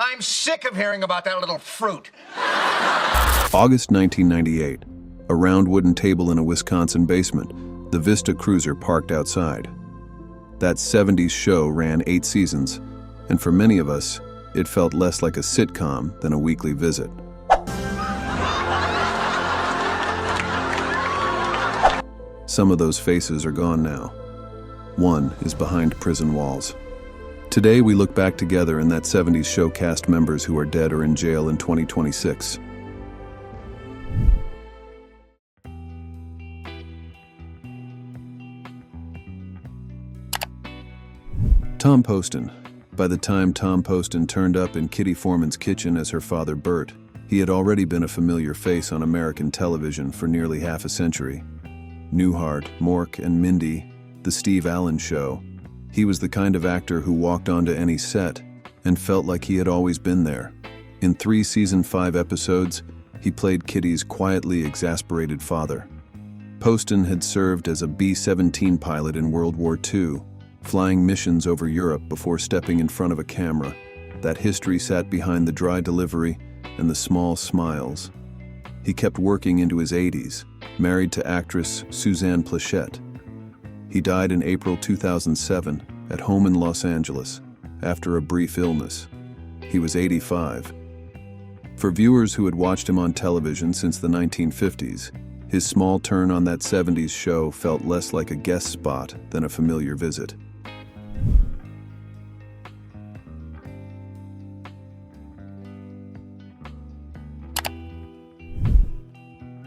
I'm sick of hearing about that little fruit. August 1998. A round wooden table in a Wisconsin basement, the Vista Cruiser parked outside. That 70s show ran 8 seasons, and for many of us, it felt less like a sitcom than a weekly visit. Some of those faces are gone now. One is behind prison walls. Today we look back together in that 70s show cast members who are dead or in jail in 2026. Tom Poston. By the time Tom Poston turned up in Kitty Foreman's kitchen as her father Bert, he had already been a familiar face on American television for nearly half a century. Newhart, Mork, and Mindy, The Steve Allen Show. He was the kind of actor who walked onto any set and felt like he had always been there. In 3 season 5 episodes, he played Kitty's quietly exasperated father. Poston had served as a B-17 pilot in World War II, flying missions over Europe before stepping in front of a camera. That history sat behind the dry delivery and the small smiles. He kept working into his 80s, married to actress Suzanne Pleshette. He died in April 2007 at home in Los Angeles after a brief illness. He was 85. For viewers who had watched him on television since the 1950s, his small turn on that 70s show felt less like a guest spot than a familiar visit.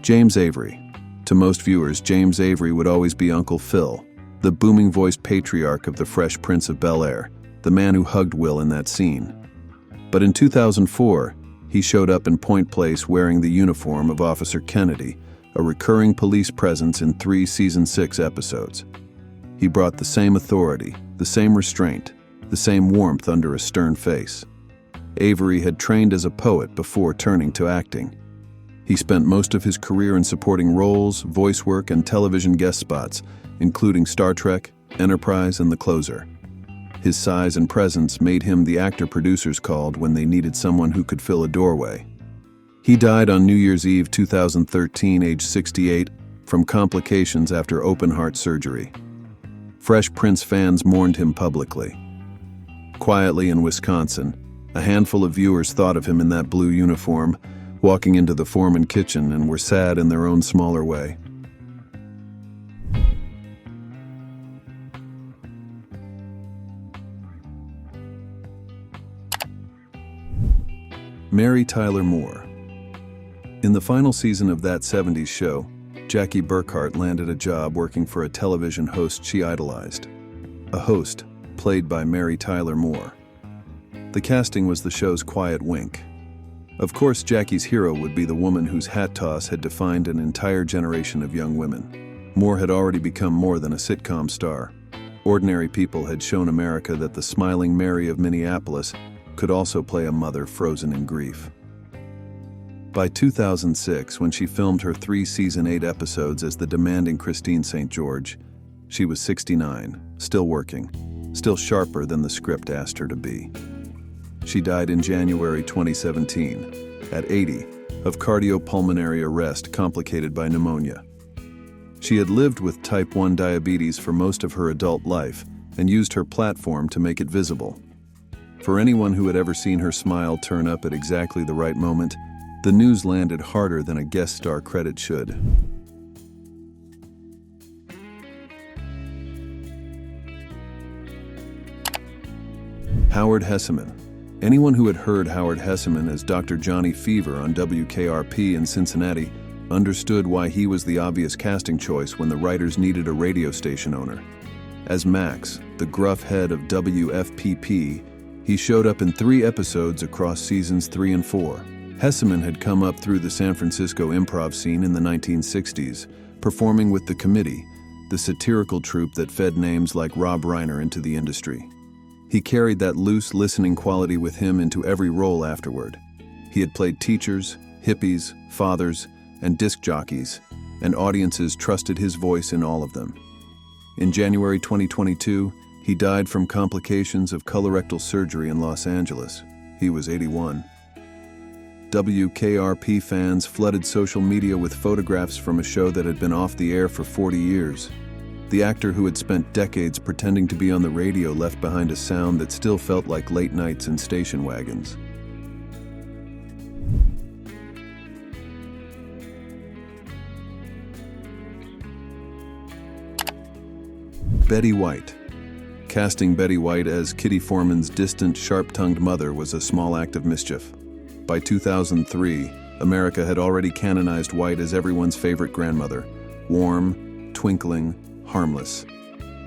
James Avery. To most viewers, James Avery would always be Uncle Phil, the booming-voiced patriarch of the Fresh Prince of Bel-Air, the man who hugged Will in that scene. But in 2004, he showed up in Point Place wearing the uniform of Officer Kennedy, a recurring police presence in 3 season 6 episodes. He brought the same authority, the same restraint, the same warmth under a stern face. Avery had trained as a poet before turning to acting. He spent most of his career in supporting roles, voice work, and television guest spots, including Star Trek, Enterprise, and The Closer. His size and presence made him the actor producers called when they needed someone who could fill a doorway. He died on New Year's Eve 2013, age 68, from complications after open-heart surgery. Fresh Prince fans mourned him publicly. Quietly in Wisconsin, a handful of viewers thought of him in that blue uniform, walking into the Foreman kitchen, and were sad in their own smaller way. Mary Tyler Moore. In the final season of that 70s show, Jackie Burkhart landed a job working for a television host she idolized. A host, played by Mary Tyler Moore. The casting was the show's quiet wink. Of course, Jackie's hero would be the woman whose hat toss had defined an entire generation of young women. Moore had already become more than a sitcom star. Ordinary people had shown America that the smiling Mary of Minneapolis could also play a mother frozen in grief. By 2006, when she filmed her 3 season 8 episodes as the demanding Christine St. George, she was 69, still working, still sharper than the script asked her to be. She died in January 2017, at 80, of cardiopulmonary arrest complicated by pneumonia. She had lived with type 1 diabetes for most of her adult life and used her platform to make it visible. For anyone who had ever seen her smile turn up at exactly the right moment, the news landed harder than a guest star credit should. Howard Hesseman. Anyone who had heard Howard Hesseman as Dr. Johnny Fever on WKRP in Cincinnati understood why he was the obvious casting choice when the writers needed a radio station owner. As Max, the gruff head of WFPP, he showed up in 3 episodes across seasons 3 and 4. Hesseman had come up through the San Francisco improv scene in the 1960s, performing with The Committee, the satirical troupe that fed names like Rob Reiner into the industry. He carried that loose, listening quality with him into every role afterward. He had played teachers, hippies, fathers, and disc jockeys, and audiences trusted his voice in all of them. In January 2022, he died from complications of colorectal surgery in Los Angeles. He was 81. WKRP fans flooded social media with photographs from a show that had been off the air for 40 years. The actor who had spent decades pretending to be on the radio left behind a sound that still felt like late nights in station wagons. Betty White. Casting Betty White as Kitty Foreman's distant, sharp-tongued mother was a small act of mischief. By 2003, America had already canonized White as everyone's favorite grandmother, warm, twinkling, harmless.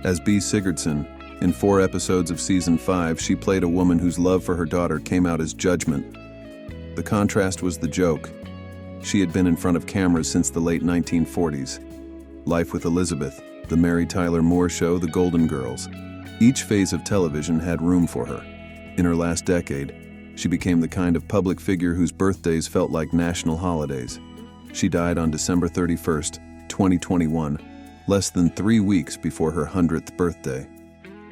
As Bea Sigurdson, in 4 episodes of season 5, she played a woman whose love for her daughter came out as judgment. The contrast was the joke. She had been in front of cameras since the late 1940s. Life with Elizabeth, The Mary Tyler Moore Show, The Golden Girls. Each phase of television had room for her. In her last decade, she became the kind of public figure whose birthdays felt like national holidays. She died on December 31st, 2021, less than 3 weeks before her 100th birthday.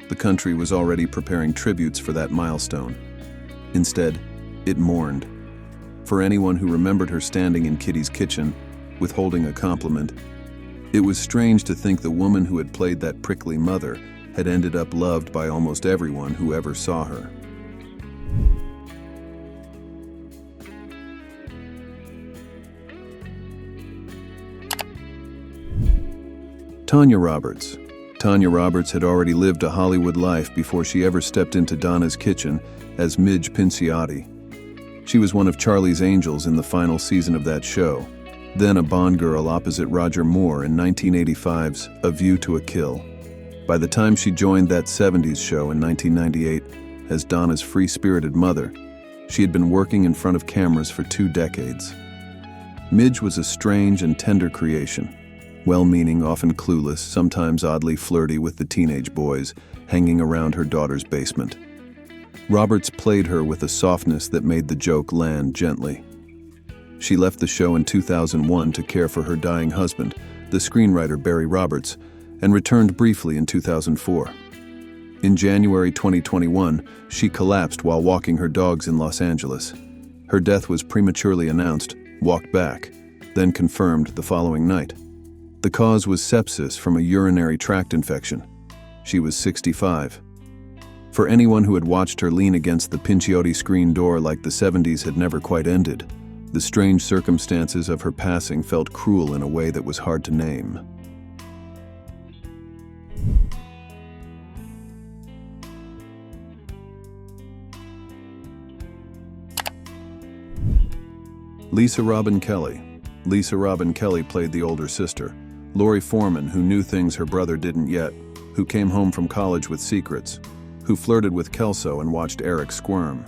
The country was already preparing tributes for that milestone. Instead, it mourned. For anyone who remembered her standing in Kitty's kitchen, withholding a compliment, it was strange to think the woman who had played that prickly mother had ended up loved by almost everyone who ever saw her. Tanya Roberts. Tanya Roberts had already lived a Hollywood life before she ever stepped into Donna's kitchen as Midge Pinciotti. She was one of Charlie's Angels in the final season of that show, then a Bond girl opposite Roger Moore in 1985's A View to a Kill. By the time she joined that 70s show in 1998 as Donna's free-spirited mother, she had been working in front of cameras for 2 decades. Midge was a strange and tender creation, well-meaning, often clueless, sometimes oddly flirty with the teenage boys hanging around her daughter's basement. Roberts played her with a softness that made the joke land gently. She left the show in 2001 to care for her dying husband, the screenwriter Barry Roberts, and returned briefly in 2004. In January 2021, she collapsed while walking her dogs in Los Angeles. Her death was prematurely announced, walked back, then confirmed the following night. The cause was sepsis from a urinary tract infection. She was 65. For anyone who had watched her lean against the Pinciotti screen door like the 70s had never quite ended, the strange circumstances of her passing felt cruel in a way that was hard to name. Lisa Robin Kelly. Lisa Robin Kelly played the older sister, Lori Foreman, who knew things her brother didn't yet, who came home from college with secrets, who flirted with Kelso and watched Eric squirm.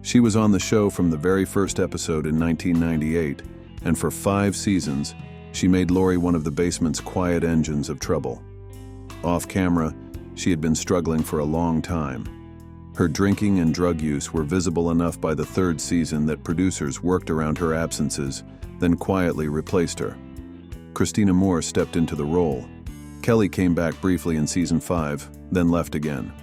She was on the show from the very first episode in 1998, and for 5 seasons, she made Lori one of the basement's quiet engines of trouble. Off camera, she had been struggling for a long time. Her drinking and drug use were visible enough by the 3rd season that producers worked around her absences, then quietly replaced her. Christina Moore stepped into the role. Kelly came back briefly in season 5, then left again.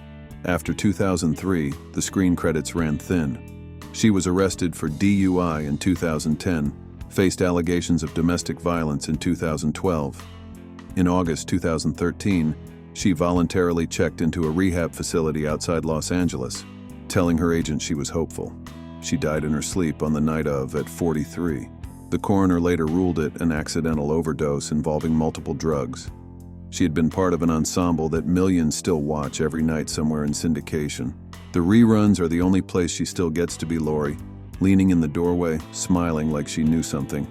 After 2003, the screen credits ran thin. She was arrested for DUI in 2010, faced allegations of domestic violence in 2012. In August 2013, she voluntarily checked into a rehab facility outside Los Angeles, telling her agent she was hopeful. She died in her sleep on the night of at 43. The coroner later ruled it an accidental overdose involving multiple drugs. She had been part of an ensemble that millions still watch every night somewhere in syndication. The reruns are the only place she still gets to be Lori, leaning in the doorway, smiling like she knew something.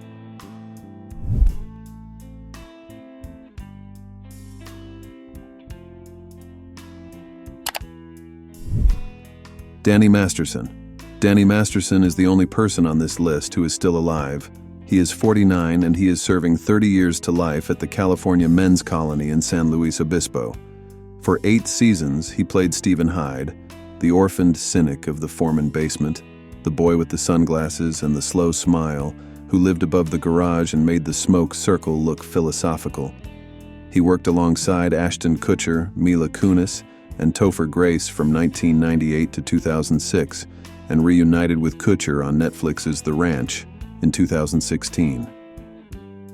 Danny Masterson. Danny Masterson is the only person on this list who is still alive. He is 49 and he is serving 30 years to life at the California Men's Colony in San Luis Obispo. For 8 seasons, he played Stephen Hyde, the orphaned cynic of the Foreman basement, the boy with the sunglasses and the slow smile who lived above the garage and made the smoke circle look philosophical. He worked alongside Ashton Kutcher, Mila Kunis, and Topher Grace from 1998 to 2006, and reunited with Kutcher on Netflix's The Ranch in 2016.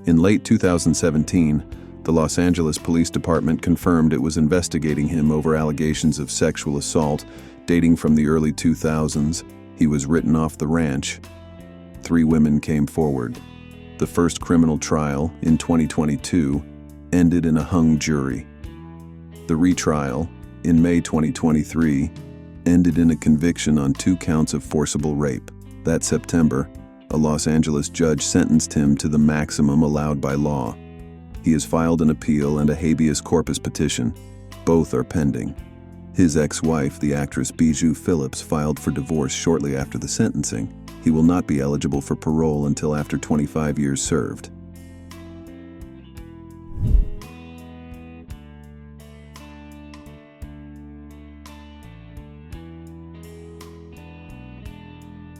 In late 2017, the Los Angeles Police Department confirmed it was investigating him over allegations of sexual assault dating from the early 2000s. He was written off the ranch. 3 women came forward. The first criminal trial, in 2022, ended in a hung jury. The retrial, in May 2023, ended in a conviction on 2 counts of forcible rape. That September, a Los Angeles judge sentenced him to the maximum allowed by law. He has filed an appeal and a habeas corpus petition. Both are pending. His ex-wife, the actress Bijou Phillips, filed for divorce shortly after the sentencing. He will not be eligible for parole until after 25 years served.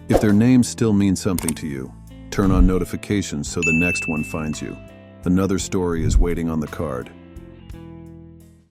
If their names still mean something to you, turn on notifications so the next one finds you. Another story is waiting on the card.